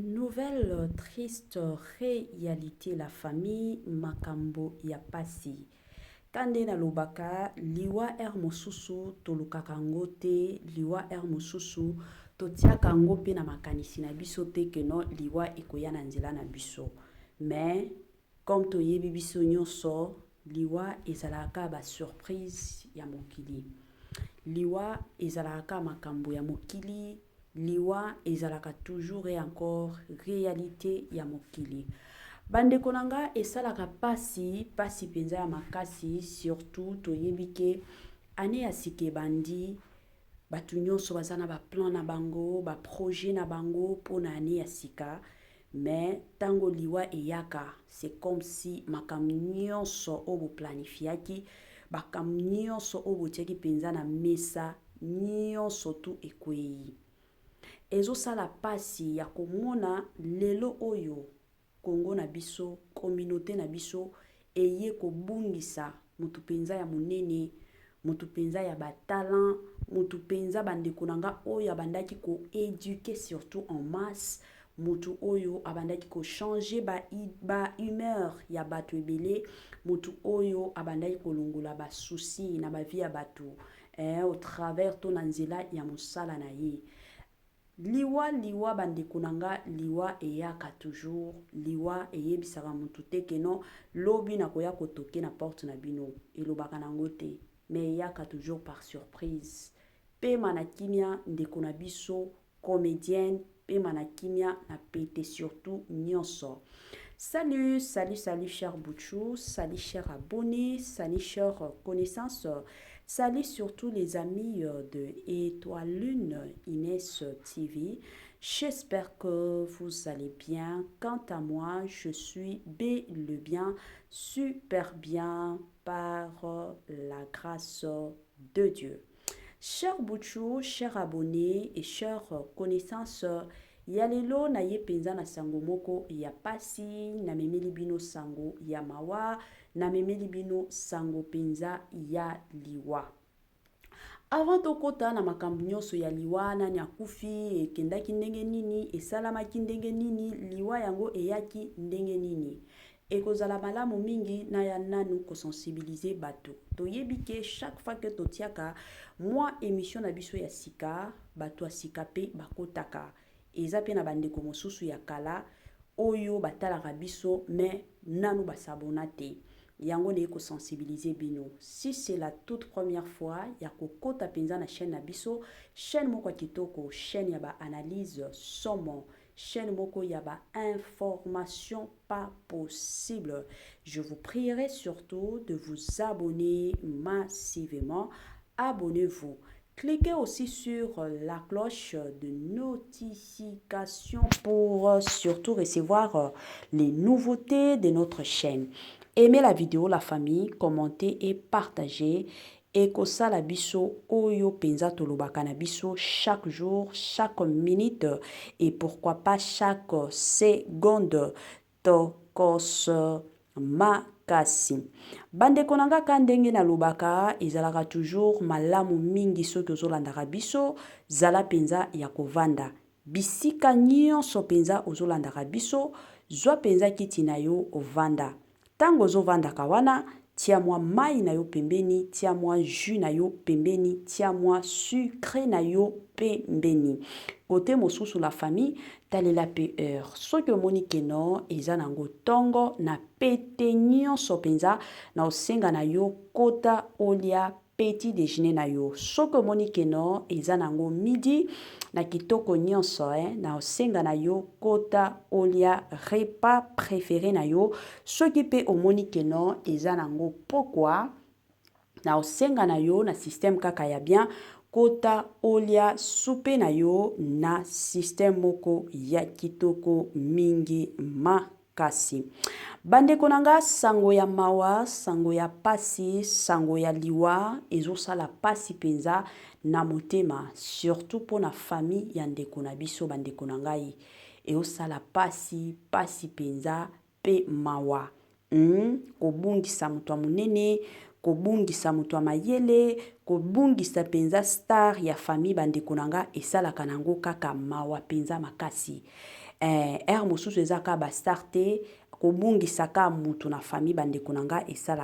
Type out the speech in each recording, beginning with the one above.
Nouvelle triste réalité la famille makambo ya pasi. Kande na lobaka liwa mosusu tolukaka yango te, liwa mosusu totiaka yango mpe na makanisi na biso te keno liwa ekoya na nzela na biso. Mais comme toyebi biso nyonso, liwa ezalaka ba surprise ya mokili. Liwa ezalaka makambo ya mokili, liwa ezalaka toujours et encore réalité ya mokili. Bande konanga esalaka pasi penza ya makasi, surtout toyebi ke ane ya sike bandi batu nyonso baza na ba plan na bango, ba projet na bango pona ane ya sika. Mais tango liwa eyaka, c'est comme si makambo nyonso obo planifiaki, makambo nyonso obo tiaki penza na mesa, nyonso tu ekwei. Ezosala pasi ya komona lelo oyo Kongo na biso, communauté na biso eye kobungisa mutu penza ya munene, mutu penza ya batalant, mutu penza bandeko nanga oyo abandaki ko éduquer surtout en masse, mutu oyo abandaki ko changer ba humeur ya batu ebele, mutu oyo abandaki ko longola ba souci na ba vie ya batu au travers to nzela ya mosala na ye. Liwa bandeko nanga, liwa eyaka toujours, liwa eyebisaka mutu te keno lobi na koya kotoke na porte na bino, elobaka nango te, mais eyaka toujours par surprise. Pema na kimia ndeko na biso comédienne, pema na kimia na pete surtout nyonso. Salut cher Bouchou, salut cher abonnés, salut cher connaissances, salut surtout les amis de Étoile Lune Inès TV. J'espère que vous allez bien. Quant à moi, je suis le bien, super bien par la grâce de Dieu. Cher Bouchou, cher abonnés et chers connaissances, ya lelo na ye penza na sango moko ya pasi, na memeli bino sango ya mawa, na memeli bino sango penza ya liwa. Avant tokota na makambo nyonso ya liwa, nani akufi, ekendaki ndenge nini, esalamaki ndenge nini, liwa yango eyaki ndenge nini. Ekozala malamu mingi na ya nanu ko sensibiliser bato. Toyebi ke chaque fois que totiaka moi émission na biso ya sika, bato asika pe bakotaka. Eza pe na bandeko mosusu ya kala oyo batalaka biso mais nanu basabona te. Yango ne ko sensibiliser bino. Si c'est la toute première fois ya kokota penza na chaîne na biso, chaîne moko kitoko, chaîne ya ba analyse somo, chaîne moko ya ba information pas possible. Je vous prierai surtout de vous abonner massivement. Abonnez-vous. Cliquez aussi sur la cloche de notification pour surtout recevoir les nouveautés de notre chaîne. Aimez la vidéo, la famille, commentez et partagez. Et que ça la biso oyo penza tolobaka na biso chaque jour, chaque minute et pourquoi pas chaque seconde. Tokos makasi. Bande konanga kandenge na lobaka ezalaka toujours malamu mingi soki ozolandaka biso, zala penza ya kovanda. Bisika nyonso penza ozolandaka biso, zwa penza kiti na yo ovanda. Tango ozovandaka wana, tia mwa mai na yo pembeni, tia mwa jus na yo pembeni, tia mwa sucre na yo pembeni. Côté mosusu la famille, talela pe heure. Soki omoni keno eza nango tongo na pete nyonso penza na osenga na yo kota olia petit déjeuner na yo. Soki omoni keno eza nango midi na kitoko nyonso na osenga na yo kota olia repas préféré na yo. Soki pe omoni keno eza nango pokwa na osenga na yo na système kaka ya bien kota olia soupe na yo na système moko ya kitoko mingi makasi. Bande konanga sango ya mawa, sango ya pasi, sango ya liwa, ezosala pasi penza na motema, surtout pour na famille ya ndeko na biso bande konangai. Ezosala pasi penza pe mawa. Kobungisa mutu munene, kobungisa moto mayele, kobungisa penza star ya famille bandeko nanga esalaka nango kaka mawa penza makasi. Er mosusu ezaka ba star te, kobungisa ka moto na famille bandeko nanga esala.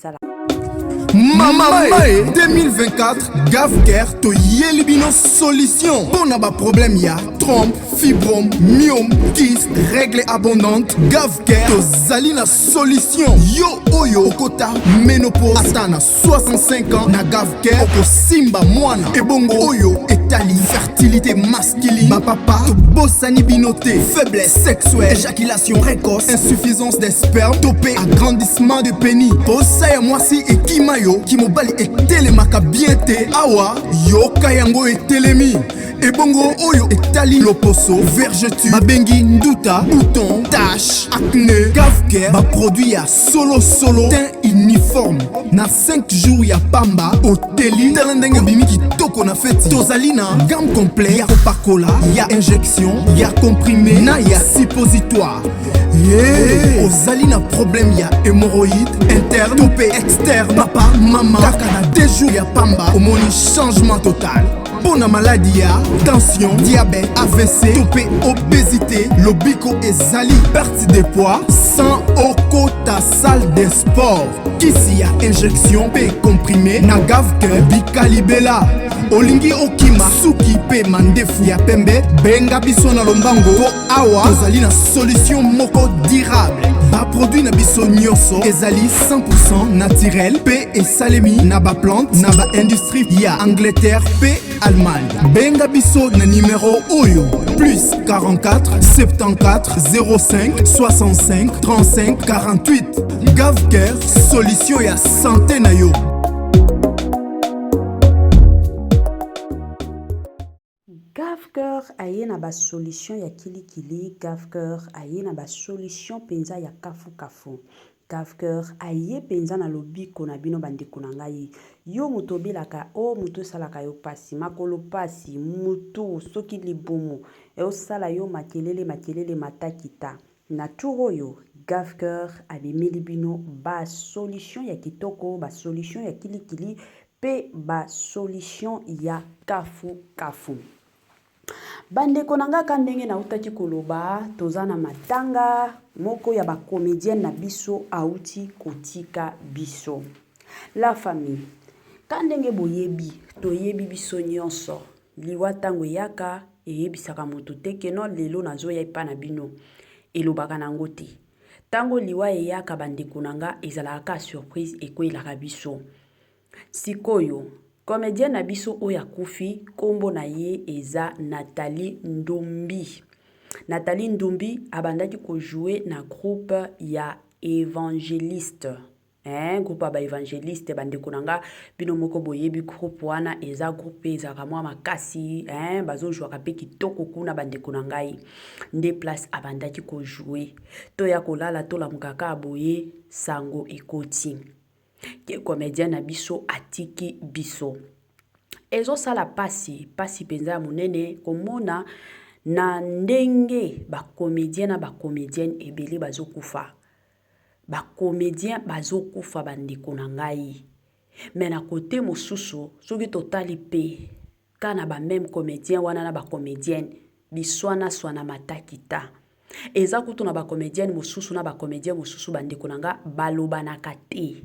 Mama 2024 Gavker to Yelibino solution. Bon ba problème ya trompe, fibrome, myome, kyste, règle abondante. Gavker to Zalina solution. Yo oyo kota ménopause atana 65 ans na Gavker oko simba mwana. Ebongo oyo etali fertilité masculine. Ba papa to bossani binoté, faiblesse sexuelle, éjaculation précoce, insuffisance des spermes, topé agrandissement de pénis. Posaya mwasi et kimayo kimobali etelemaka bien te awa yoka yango etelemi. Ebongo oyo etali loposo, vergeture, babengi nduta, bouton, tache, acné. Gavker ba produit ya solo teint uniforme. Na 5 jours ya pamba oteli talendenge bimi kitoko na feti. Tozalina gamme complet ya kopakola, ya injection, ya comprimé na ya suppositoire. Yeah. Ozalina problème ya hémorroïde interne, topé externe. Papa, maman, kaka na 2 jours ya pamba omoni changement total. Bona maladie ya tension, diabète, AVC, topé obésité, lobiko ezali perte de poids sans okota salle de sport. Kisi ya injection pe comprimé na Gavker bikalibela. Olingi okima suki pe mandefu ya pembe benga biso na lombango po awa tozali na solution moko durable. Ba produit na biso nyonso ezali 100% naturel pe esalemi na ba plante na ba industrie ya Angleterre pe Allemagne. Benga biso na numéro oyo plus 44 74 05 65 35 48. Gavker solution ya santé na yo. Gavker aye na ba solution ya kilikili. Gavker aye na ba solution penza ya kafu. Gavker aye penza na lobiko na bino bandeko na ngai. Yo moto belaka o moto salaka yo pasi makolo pasi mutu soki libumu e o sala yo makelele matakita na turo yo. Gavker abemeli bino ba solution ya kitoko, ba solution ya kilikili pe ba solution ya kafu. Bandeko nanga kandenge na utaki koloba tozana matanga moko ya ba comédienne na biso auti kotika biso. La famille kandenge boyebi toyebi biso nyonso liwa tango yaka eyebisaka moto te keno lelo nazo ya ipa na bino elobaka nango te. Tango liwa eyaka bandeko nanga ezalaka surprise ekwelaka biso. Sikoyo comédienne na biso oya kufi kombo na ye eza Nathalie Ndombi. Nathalie Ndombi abandaki ko jouer na groupe ya Évangéliste. Groupe ba Évangéliste bandeko nanga bino moko boyebi groupe wana eza groupe eza kamwa makasi bazo jouer pe kitoko kuna bandeko nangai. Nde place abandaki ko jouer. To ya kolala to la mukaka aboye sango ekoti. Ke comédien na biso atiki biso. Ezo sala pasi penza munene komona na ndenge ba comédien na ba comédienne ebele bazo kufa. Ba comédien bazo kufa bandeko na ngai. Mais na côté mosusu soki totali pe kana ba même comédien wana na ba comédienne biswana swana matakita. Eza kutu na ba comédienne mosusu na ba comédien mosusu bandeko na nga baloba na kate.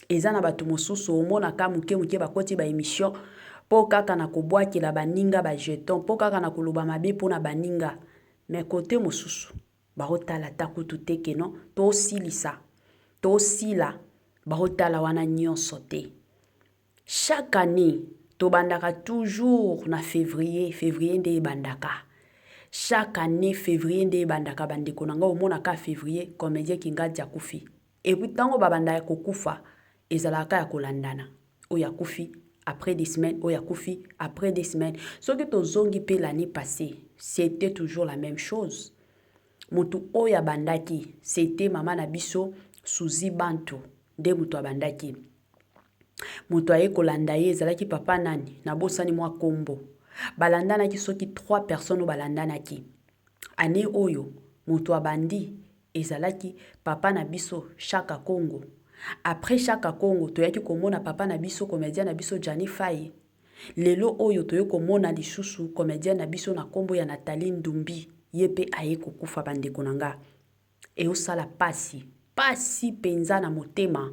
Eza na batu mosusu omona ka muke bakoti ba émission po kaka na kobwaki la baninga ba jeton po kaka na koloba mabe po na baninga. Mais côté mosusu bahotala takutu teke no to silisa to sila bahotala wana nyonso te. Chaque année to bandaka toujours na février nde bandaka. Chaque année février nde bandaka bandeko nanga omona ka février comédien kingadia kufi. Et puis tango babanda ya kokufa ezalaka ya kolandana. Oya kufi après des semaines, oya kufi après des semaines. Ce que to zongi pe l'année passée, c'était toujours la même chose. Mutu oya bandaki, c'était maman na biso Suzy Bantu, de mutu abandaki. Mutu aye kolanda ye ezalaki papa nani na bosani mwa kombo. Balandana ki soki 3 personnes balandana ki. Ane oyo mutu abandi ezalaki papa na biso Chaka Congo. Après chaque Congo, toyaki komona papa na biso comédien na biso Johnny Faye. Lelo oyo toyo komona lisusu comédien na biso na kombo ya Nathalie Ndumbi. Yepe aye kokufa bandeko nanga. E osala pasi. Pasi penza na motema.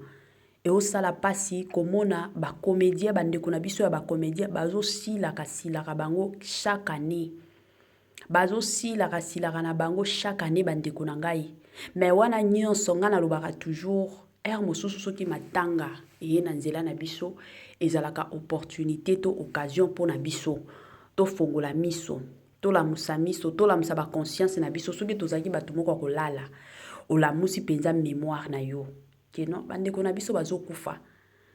E osala pasi komona ba comédien bandeko na biso ya ba comédien bazo silaka bango chaque année. Bazo silaka na bango chaque année bandeko na ngai. Mais wana nyonso nga na lobaka toujours mosusu soki matanga eye na nzela na biso ezalaka opportunité to occasion po na biso to fongola miso to lamusa miso to lamusa ba conscience na biso soki tozaki bato moko kolala olamusi penza mémoire na yo keno bandeko na biso bazokufa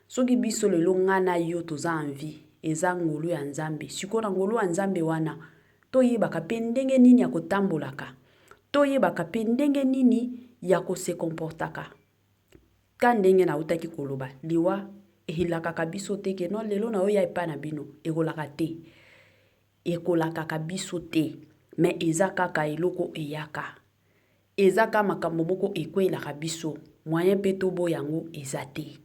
soki biso lelo nga na yo toza envie eza ngolu ya nzambe siko na ngolu ya nzambe wana toyebaka pe ndenge nini ya kotambolaka toyebaka pe ndenge nini ya kose comportaka ka ndenge na utaki koloba liwa ehilaka biso te ke no lelo na oya epa na bino ekolaka te ekolaka biso te mais eza kaka eloko eyaka eza ka makambo moko ekwelaka biso moyen pe to bo yango eza te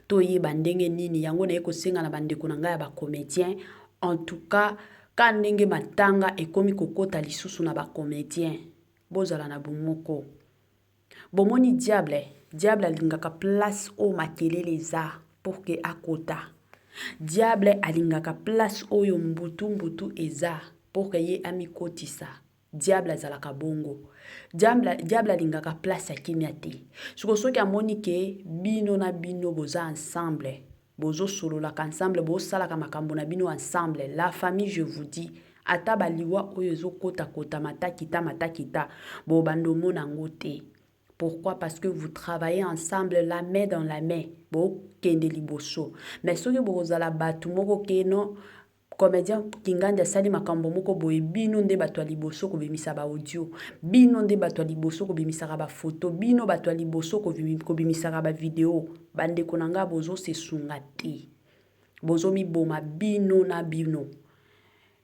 toyeba ndenge nini yango na ekosenga na bandeko na ngai ya ba comédien en tout cas ka ndenge matanga ekomi kokota lisusu na ba comédien bozala na bomoko bomoni diable alingaka place o makelele eza pour que akota diable alingaka place oyo mbutu eza pour que ye amikotisa diable azalaka bongo diable alingaka place ya kimia te soki amoni ke bino na bino boza ensemble bozo sololaka ensemble bosalaka makambo na bino ensemble la famille je vous dis ata baliwa oyo ezokota matakita bo bandomo nango te. Pourquoi? Parce que vous travaillez ensemble la main dans la main. Bo kende liboso. Mais soki bozala batu moko keno comédien kinganda sali makambo moko boye bino nde bato liboso ko bimisa ba audio. Bino nde bato liboso ko bimisa ba photo. Bino bato liboso ko bimisa ba video. Bande konanga bozo se sungati. Bozo mi boma bino na bino.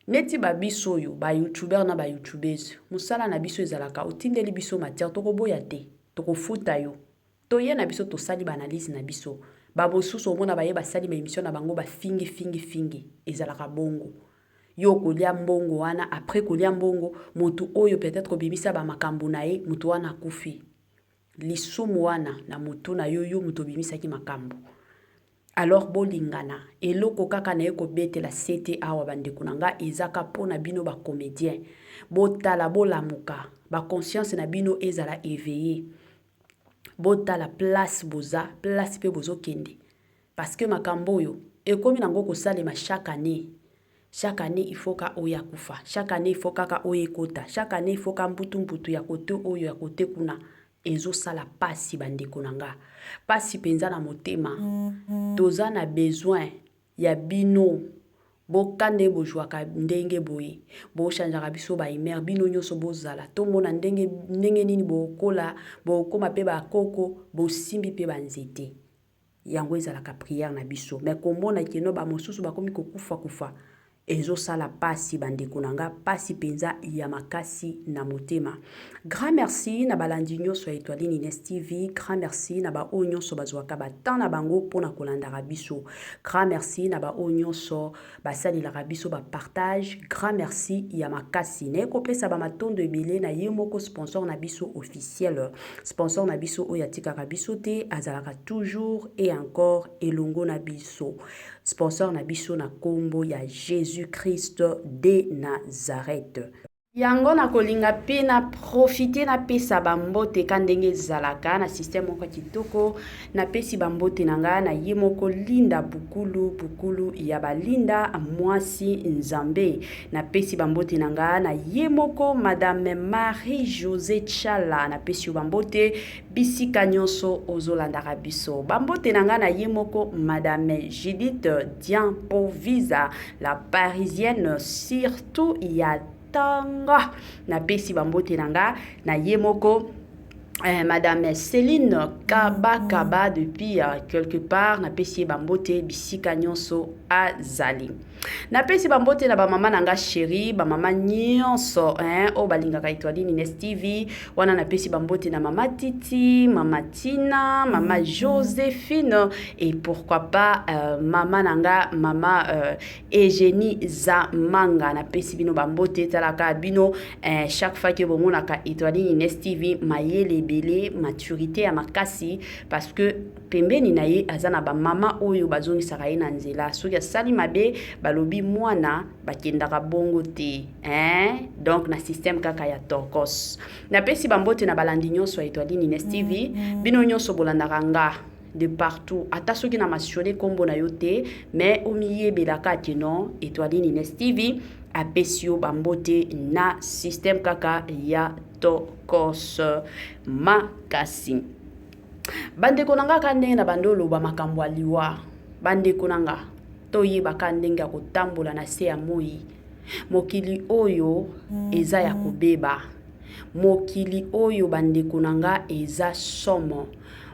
Neti ba biso yo ba youtuber na ba youtubeuse. Musala na biso ezalaka otindeli biso matière toko boya te. Toko futa yo. Toye na biso to sali ba analyse na biso. Babo suso omona baye basali ba émission na bango ba fingi ezalaka bongo. Yo kolia mbongo wana après kolia mbongo motu oyo peut-être obimisa ba makambo na ye mutu wana kufi. Lisumu wana na mutu na yo mutu obimisa ki makambo. Alors bolingana eloko kaka na eko bete la sete awa bandeko nanga ezaka pona bino ba comédien botala bolamuka ba conscience na bino ezala éveillé botala place boza place pe bozo kende parce que makambo yo ekomi nango ko salema chaque année il faut ka oya kufa chaque année il faut kaka oye kota chaque année il faut ka mbutu ya kote oyo ya kote kuna ezo sala pasi bandeko nanga pasi penza na motema toza na besoin ya bino bokande bojwaka ndenge boye bo chanjaka biso ba imer bino nyoso bozala tomona ndenge nini bokola bokoma pe ba koko bosimbi pe banzete yango ezalaka prière na biso mais komona keno ba mosusu bakomi kokufa ezo sala pasi bandeko nanga pasi penza ya makasi na motema. Grand merci na balandi nyonso ya Étoile Nines TV, grand merci na ba nyonso bazwaka batana na bango pona kolanda biso, grand merci na ba nyonso basali la biso ba partage, grand merci ya makasi ne kopesa ba matondo ebele na ye moko sponsor na biso officiel, sponsor na biso oyo atikaka biso te azalaka toujours et encore elongo na biso, sponsor na biso na kombo ya Jésus-Christ de Nazareth. Yango na kolinga pe na profiter na pesa bambote kandenge zalaka na système moko kitoko na pesi bambote nanga na ye moko linda bukulu ya balinda mwasi nzambe na pesi bambote nanga na ye moko madame Marie-Josée Chala na pesi bambote bisika nyonso ozolanda biso bambote nanga na ye moko madame Judith Diampo Visa la parisienne surtout ya tanga na pesi bambote nanga na ye moko Madame Céline Kaba depuis quelque part na pesi bambote bisika nyonso azali. Na pesi bambote na ba mama nanga chérie, ba mama nyonso o balingaka Etoile Ines TV, wana na pesi bambote na mama Titi, mama Tina, mama Joséphine et pourquoi pas mama nanga mama Eugénie Zamanga na pesi bino bambote talaka bino chaque fois que bomonaka Etoile Ines TV mayele belé maturité à makasi parce que pembeni na ye azana ba mama oyo bazongi sakaye na nzela soki asali mabe balobi mwana bakendaka bongo te donc na système kaka ya torkos na pesi bambote na balandi nyonso ya Etoile Ines TV bino nyonso bolandaka nga de partout ata soki na masione kombo na yo te mais omiyebelaka ke non Etoile Ines TV apesio bambote na système kaka ya tokos makasi bandeko nanga kandenge na bandolo ba makambo aliwa bandeko nanga toyebaka ndenge ya kotambola na se ya moi mokili oyo eza ya kobeba mokili oyo bandeko nanga eza somo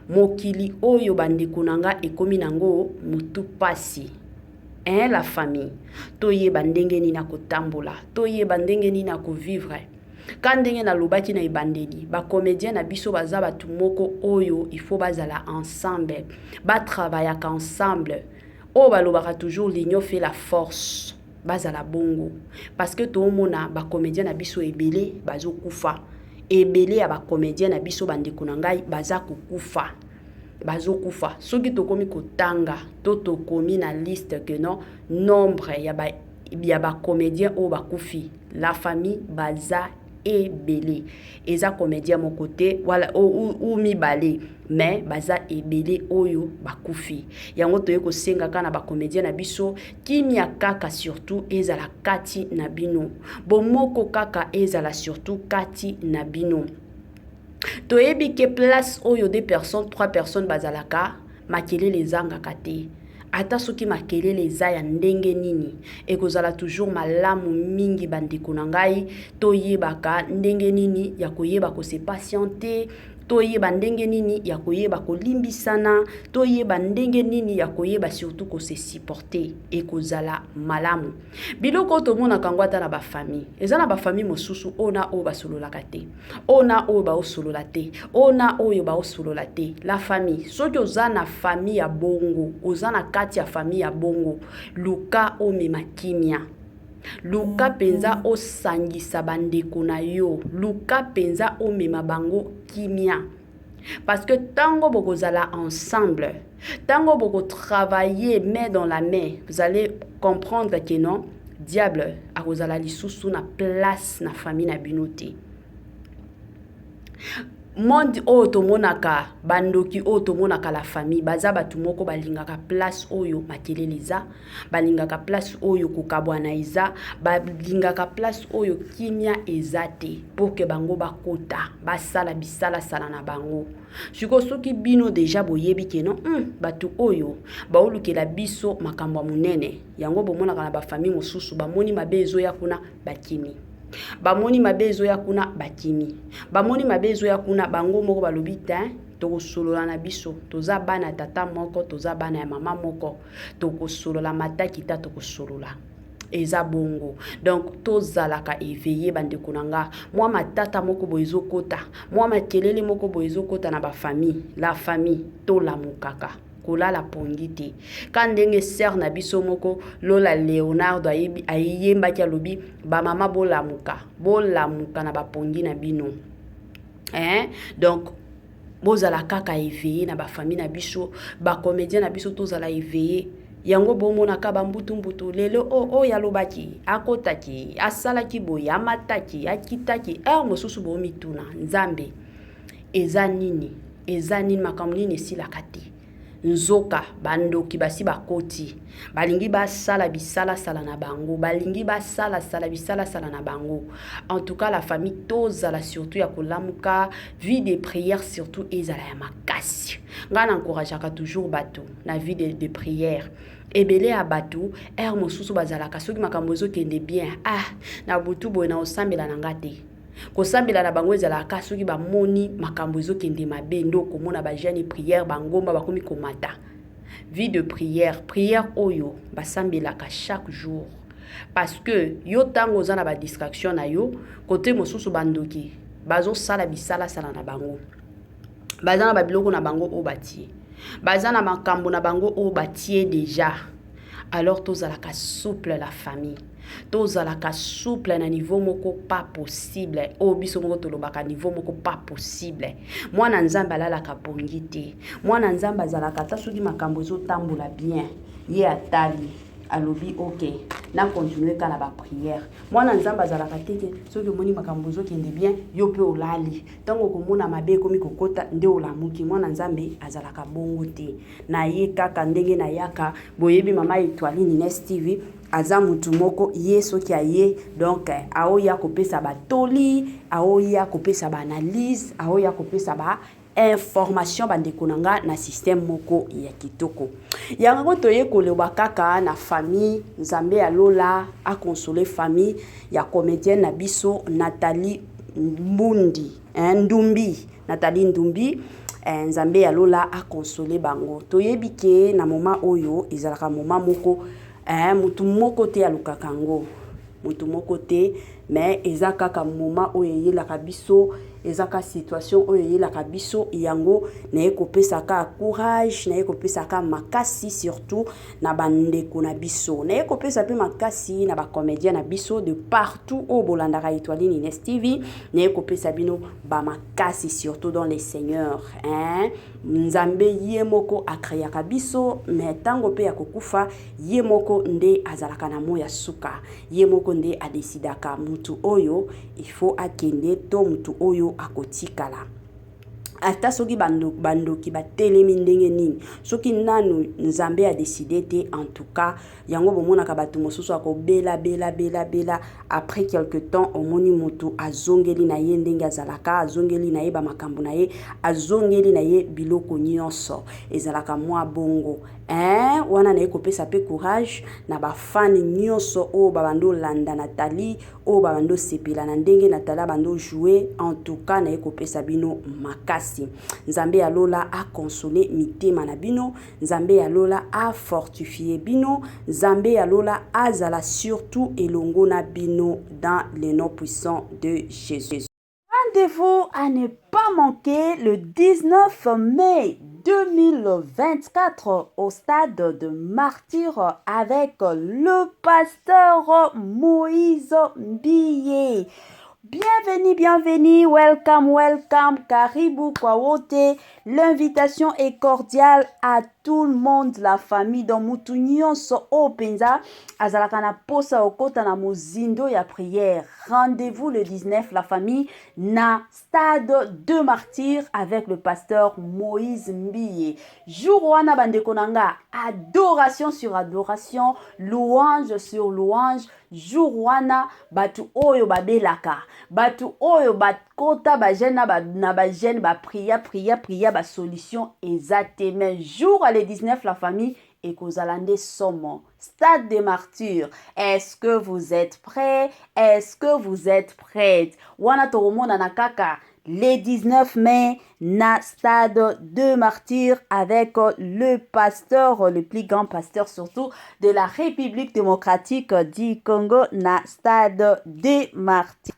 mokili oyo bandeko nanga ekomi nango mutu pasi la famille toyeba ndenge nini na kotambola toyeba ndenge nini na kovivre kandenge na lobaki na ebandeli ba comédien na biso baza batu moko oyo il faut bazala ensemble ba travailler ensemble o balobaka toujours l'union fait la force bazala bongo parce que to mona ba comédien na biso ebele bazo kufa ebele ya ba comédien na biso bandeko na ngai baza kukufa bazo kufa soki tokomi kotanga to tokomi na liste que non nombre ya ba comédien o bakufi la famille baza ebele eza comédien mon côté wala ou mibale mais baza ebele oyo bakufi yango toye ko senga kana ba comédien na biso kimia kaka surtout ezala kati na bino bomoko kaka ezala surtout kati na bino toyebi ke place oyo 2 personnes 3 personnes bazalaka makelele ezangaka te ata soki makelele eza ya ndenge nini ekozala toujours malamu mingi bandeko na ngai toyebaka ndenge nini ya koyeba ko se patienter toyeba ndenge nini ya koyeba kolimbisana toyeba ndenge nini ya koyeba surtout ko se supporter ekozala malamu biloko tomona kangwata na ba famille eza na ba famille mosusu ona o basololaka te ona o ba osolola te ona oyo ba osolola te la famille soki oza na famille ya bongo oza na kati ya famille ya bongo luka o memakimia luka penza osangisa bandeko na yo luka penza omema bango kimia parce que tango bokozala ensemble tango boko travailler main dans la main vous allez comprendre que non diable akozala lisusu na place na famille na binote monde oyo tomonaka bandoki oyo tomonaka la famille baza batu moko balingaka place oyo makelele eza balingaka place oyo kokabwana eza balingaka place oyo kimia eza te pour que bango bakota basala bisala sala na bango siko soki bino deja boyebi ke non batu oyo baolukela biso makambo ya munene yango bomonaka na ba famille mosusu bamoni mabezo ya kuna bakimi bamoni mabezo ya kuna bakimi bamoni mabezo ya kuna bango moko balobi te tokosolola na biso toza bana tata moko toza bana ya mama moko tokosolola mataki ta tokosolola eza bongo donc tozalaka éveillé bandeko nanga moi matata moko boyezo kota moi makelele moko boyezo kota na ba famille la famille to la mukaka kolala pongi te kandenge ser na biso moko Lola Leonardo ayemba ki alobi ba mama bolamuka na ba pongi na bino donc bozala kaka éveillé na ba famille na biso ba comédien na biso tozala éveillé yango bomona ka bambutu lelo o yalobaki akotaki asalaki boye amataki akitaki mosusu bomituna nzambe eza nini makambo nini esilaka te nzoka bandoki basi bakoti balingi basala bisala sala na bango balingi basala sala bisala sala na bango en tout cas la famille tozala surtout ya kolamuka vie de prière surtout ezala ya makasi ngana encourageaka toujours bato na vie de prière ebele ya bato mosusu bazalaka soki makambo ezokende bien na butu boye na osambela na nga te kosambela na bango ezalaka soki bamoni makambo ezokende mabe ndo komona bajane prière bangomba bakomi komata. Vie de prière, prière oyo basambelaka chaque jour. Parce que yo tango oza na ba distraction na yo côté mosusu bandoki bazo sala bisala sala na bango. Baza na babiloko na bango o batie. Baza na makambo na bango o batie déjà. Alors tozalaka souple la famille. Tozalaka souple na niveau moko pas possible. O biso moko tolobaka niveau moko pas possible. Mwana nzamba alalaka bongi te. Mwana nzamba azalaka ta soki makambo ezotambola bien. Ye atali alobi ok na continuer kala ba prière. Mwana nzamba azalaka teke soki moni makambo ezokende bien yo pe olali. Tango komona mabe komi kokota nde olamuki. Mwana nzambe azalaka bongo te. Na ye kaka ndenge na yaka boyebi mama Étoiline Ines TV aza mutu moko ye soki aye donc aoya kopesa batoli aoya kopesa ba analyse aoya kopesa ba information bandeko nanga na système moko ya kitoko yango toye koloba kaka na famille Nzambe alola a consoler famille ya comédienne na biso Nathalie Mbundi Ndumbi Nathalie Ndumbi Nzambe alola a consoler bango toyebi ke na moment oyo ezalaka moment moko mutu moko te alukaka ngo mutu moko te mais eza kaka moment oyo yelaka biso ezaka situation oyo yelaka biso yango na ekopesaka courage na ekopesaka makasi surtout na bandeko na biso na ekopesa pe makasi na ba comédien na biso de partout au bolandaka Étoiline Ines TV na ekopesa bino ba makasi surtout dans les seigneurs Nzambe ye moko akreaka biso mais tango pe ya kokufa ye moko nde azalaka na moya suka ye moko nde adesidaka mutu oyo il faut akende to mutu oyo akotikala ata soki bandoki batelemi ndenge nini soki nanu Nzambe a décidé te en tout cas yango bomonaka bato mosusu akobela bela après quelque temps omoni mutu azongeli na ye ndenge azalaka azongeli na ye ba makambo na ye azongeli na ye biloko nyonso ezalaka mwa bongo wana na ekopesa pe courage na ba fan nyonso o babando landa Nathalie o babando sepela na ndenge Nathalie bando jouer en tout cas na ekopesa bino makasi Nzambe alola a consoler mitema na bino Nzambe alola a fortifier bino Nzambe alola azala surtout elongo na bino dans le nom puissant de Jésus. Rendez-vous à ne pas manquer le 19 mai 2024 au stade de Martyr avec le pasteur Moïse Mbiye. Bienvenue, welcome, karibu kwa wote. L'invitation est cordiale à tout le monde, la famille dans mutu nyonso openza azalaka na posa okota na mozindo ya prière. Rendez-vous le 19 la famille na stade de Martyr avec le pasteur Moïse Mbiye. Jour wana bandeko nanga, adoration sur adoration, louange sur louange. Jour wana batu oyo babelaka, batu oyo bakota ba jeune na ba jeune ba priya ba solution exactement. Jour à le 19 la famille et kozalande somo. Stade des martyrs. Est-ce que vous êtes prêts? Est-ce que vous êtes prêtes? Wana toromona na kaka le 19 mai na stade de martyrs avec le pasteur, le plus grand pasteur surtout de la République démocratique du Congo na stade de martyrs.